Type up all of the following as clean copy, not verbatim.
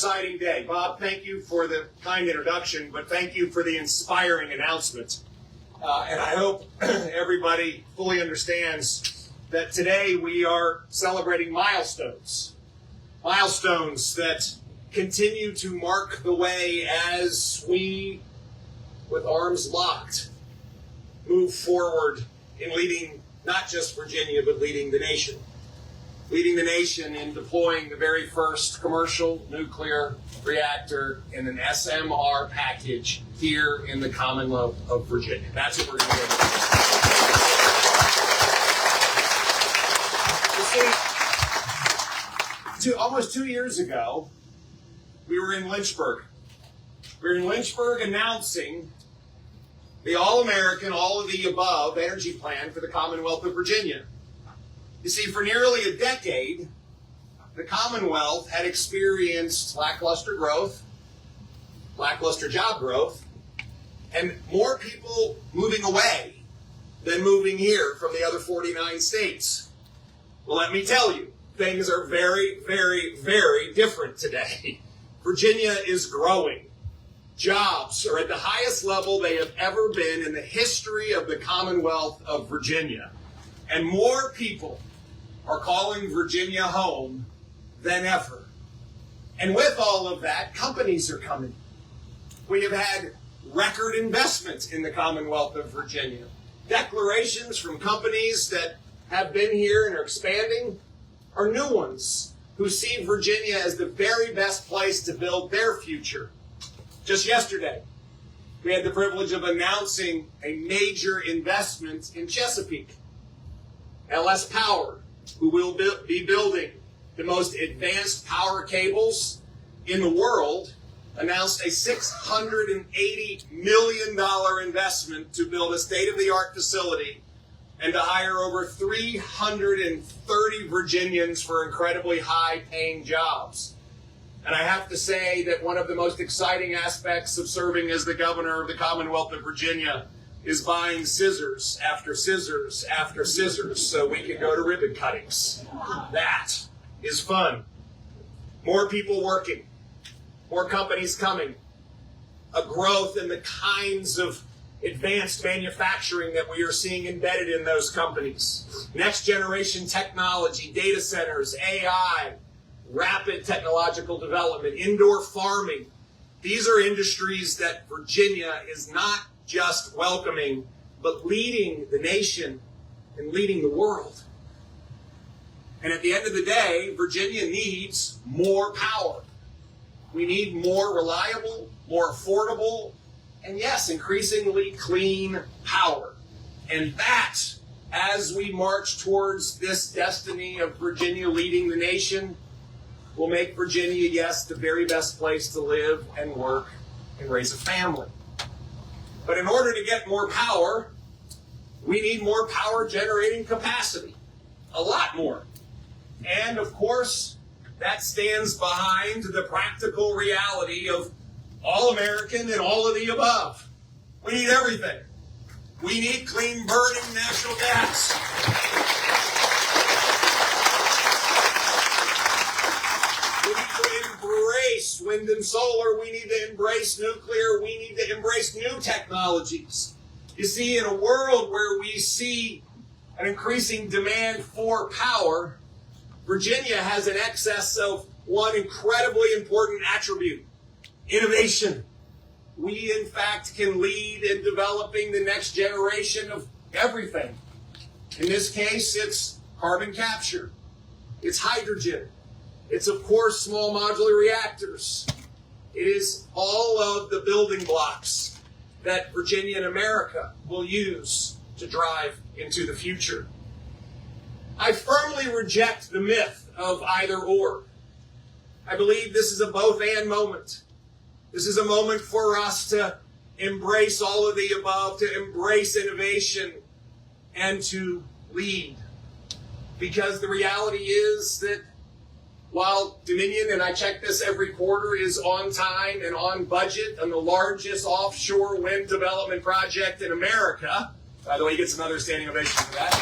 exciting day. Bob, thank you for the kind introduction, but thank you for the inspiring announcement. And I hope everybody fully understands that today we are celebrating milestones. Milestones that continue to mark the way as we, with arms locked, move forward in leading not just Virginia, but leading the nation. Leading the nation in deploying the very first commercial nuclear reactor in an SMR package here in the Commonwealth of Virginia. That's what we're going to do. You see, almost 2 years ago, we were in Lynchburg. We were in Lynchburg announcing the all-American, all-of-the-above energy plan for the Commonwealth of Virginia. You see, for nearly a decade, the Commonwealth had experienced lackluster growth, lackluster job growth, and more people moving away than moving here from the other 49 states. Well, let me tell you, things are very, very, very different today. Virginia is growing. Jobs are at the highest level they have ever been in the history of the Commonwealth of Virginia. And more people are calling Virginia home than ever. And with all of that, companies are coming. We have had record investments in the Commonwealth of Virginia. Declarations from companies that have been here and are expanding are new ones who see Virginia as the very best place to build their future. Just yesterday, we had the privilege of announcing a major investment in Chesapeake. LS Power, who will be building the most advanced power cables in the world, announced a $680 million investment to build a state-of-the-art facility and to hire over 330 Virginians for incredibly high-paying jobs. And I have to say that one of the most exciting aspects of serving as the governor of the Commonwealth of Virginia is buying scissors after scissors after scissors so we can go to ribbon cuttings. That is fun. More people working, more companies coming, a growth in the kinds of advanced manufacturing that we are seeing embedded in those companies. Next generation technology, data centers, AI, rapid technological development, indoor farming. These are industries that Virginia is not just welcoming, but leading the nation and leading the world. And at the end of the day, Virginia needs more power. We need more reliable, more affordable, and yes, increasingly clean power. And that, as we march towards this destiny of Virginia leading the nation, will make Virginia, yes, the very best place to live and work and raise a family. But in order to get more power, we need more power generating capacity. A lot more. And of course, that stands behind the practical reality of all American and all of the above. We need everything. We need clean burning natural gas. We need to embrace wind and solar. We need to embrace nuclear. We need to embrace new technologies. You see, in a world where we see an increasing demand for power, Virginia has an excess of one incredibly important attribute: innovation. We, in fact, can lead in developing the next generation of everything. In this case, it's carbon capture. It's hydrogen. It's, of course, small modular reactors. It is all of the building blocks that Virginia and America will use to drive into the future. I firmly reject the myth of either or. I believe this is a both-and moment. This is a moment for us to embrace all of the above, to embrace innovation, and to lead. Because the reality is that while Dominion, and I check this every quarter, is on time and on budget on the largest offshore wind development project in America, by the way, he gets another standing ovation for that.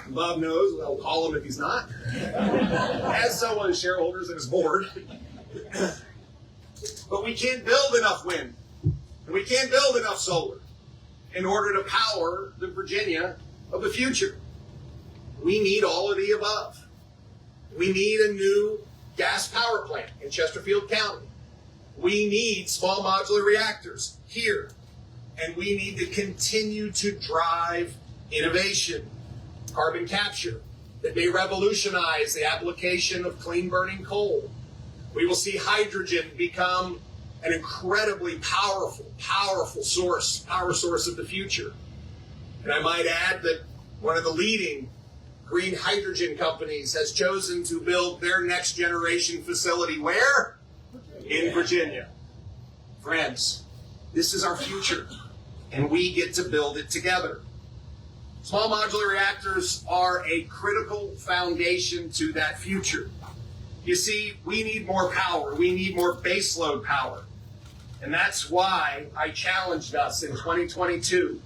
Bob knows, I'll call him if he's not. As so will his shareholders and his board. But we can't build enough wind. And we can't build enough solar in order to power the Virginia of the future. We need all of the above. We need a new gas power plant in Chesterfield County. We need small modular reactors here. And we need to continue to drive innovation, carbon capture, that may revolutionize the application of clean burning coal. We will see hydrogen become an incredibly power source of the future. And I might add that one of the leading green hydrogen companies has chosen to build their next generation facility where? In Virginia. Friends, this is our future, and we get to build it together. Small modular reactors are a critical foundation to that future. You see, we need more power. We need more baseload power. And that's why I challenged us in 2022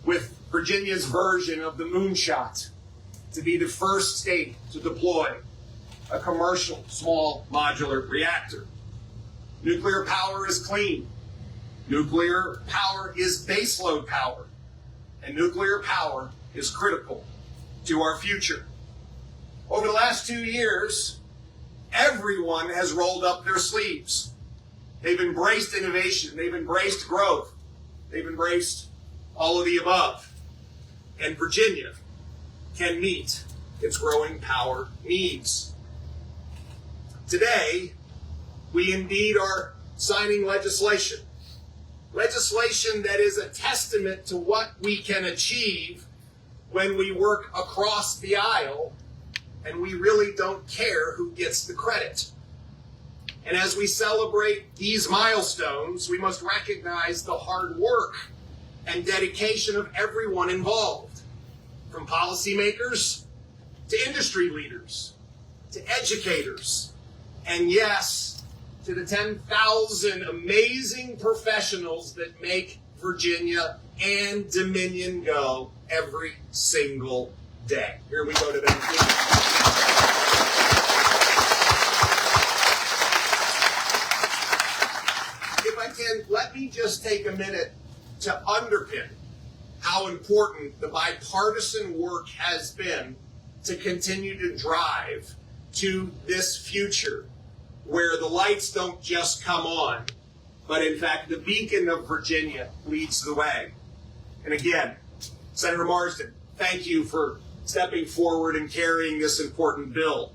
with Virginia's version of the moonshot to be the first state to deploy a commercial small modular reactor. Nuclear power is clean. Nuclear power is baseload power. And nuclear power is critical to our future. Over the last 2 years, everyone has rolled up their sleeves. They've embraced innovation. They've embraced growth. They've embraced all of the above. And Virginia can meet its growing power needs. Today, we indeed are signing legislation. Legislation that is a testament to what we can achieve when we work across the aisle and we really don't care who gets the credit. And as we celebrate these milestones, we must recognize the hard work and dedication of everyone involved, from policymakers to industry leaders, to educators, and yes, to the 10,000 amazing professionals that make Virginia and Dominion go every single day. Here we go to them. If I can, let me just take a minute to underpin how important the bipartisan work has been to continue to drive to this future where the lights don't just come on, but in fact the beacon of Virginia leads the way. And again, Senator Marsden, thank you for stepping forward and carrying this important bill.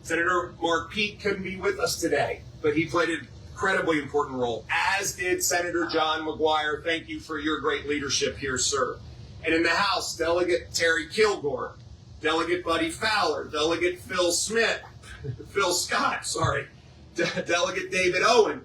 Senator Mark Pete couldn't be with us today, but he played an incredibly important role, as did Senator John McGuire. Thank you for your great leadership here, sir. And in the House, Delegate Terry Kilgore, Delegate Buddy Fowler, Delegate Phil Scott, Delegate David Owen.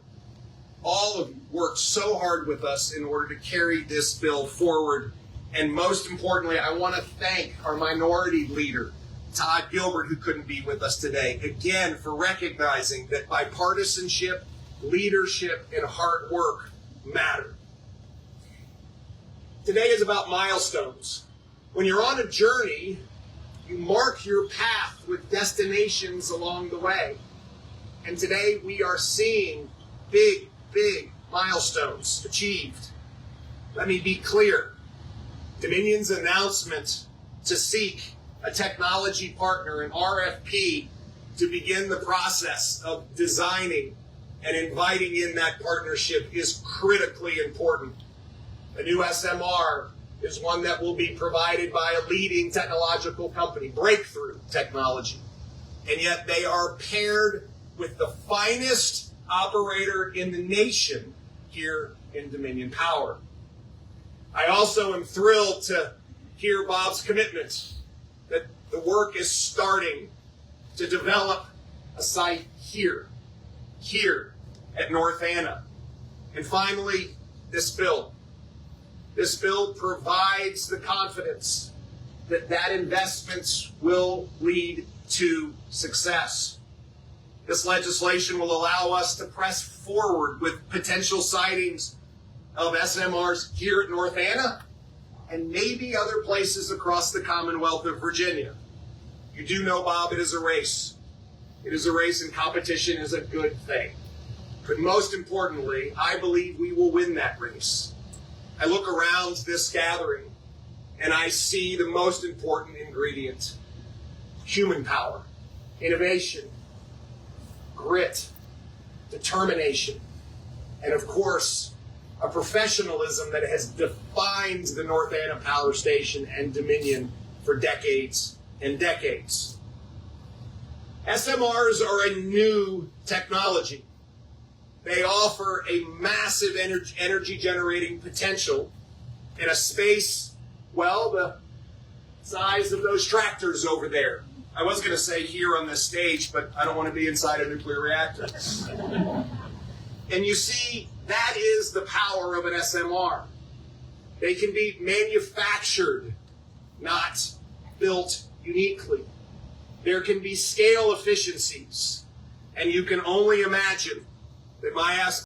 All of you worked so hard with us in order to carry this bill forward. And most importantly, I want to thank our minority leader, Todd Gilbert, who couldn't be with us today, again, for recognizing that bipartisanship, leadership, and hard work matter. Today is about milestones. When you're on a journey, you mark your path with destinations along the way. And today we are seeing big milestones achieved. Let me be clear. Dominion's announcement to seek a technology partner, an RFP, to begin the process of designing and inviting in that partnership is critically important. A new SMR is one that will be provided by a leading technological company, Breakthrough Technology. And yet they are paired with the finest operator in the nation here in Dominion Power. I also am thrilled to hear Bob's commitment that the work is starting to develop a site here at North Anna. And finally, this bill. This bill provides the confidence that investments will lead to success. This legislation will allow us to press forward with potential sightings of SMRs here at North Anna and maybe other places across the Commonwealth of Virginia. You do know, Bob, it is a race. It is a race, and competition is a good thing. But most importantly, I believe we will win that race. I look around this gathering, and I see the most important ingredient: human power, innovation, grit, determination, and of course, a professionalism that has defined the North Anna Power Station and Dominion for decades and decades. SMRs are a new technology. They offer a massive energy generating potential in a space, well, the size of those tractors over there. I was going to say here on this stage, but I don't want to be inside a nuclear reactor. And you see, that is the power of an SMR. They can be manufactured, not built uniquely. There can be scale efficiencies, and you can only imagine that my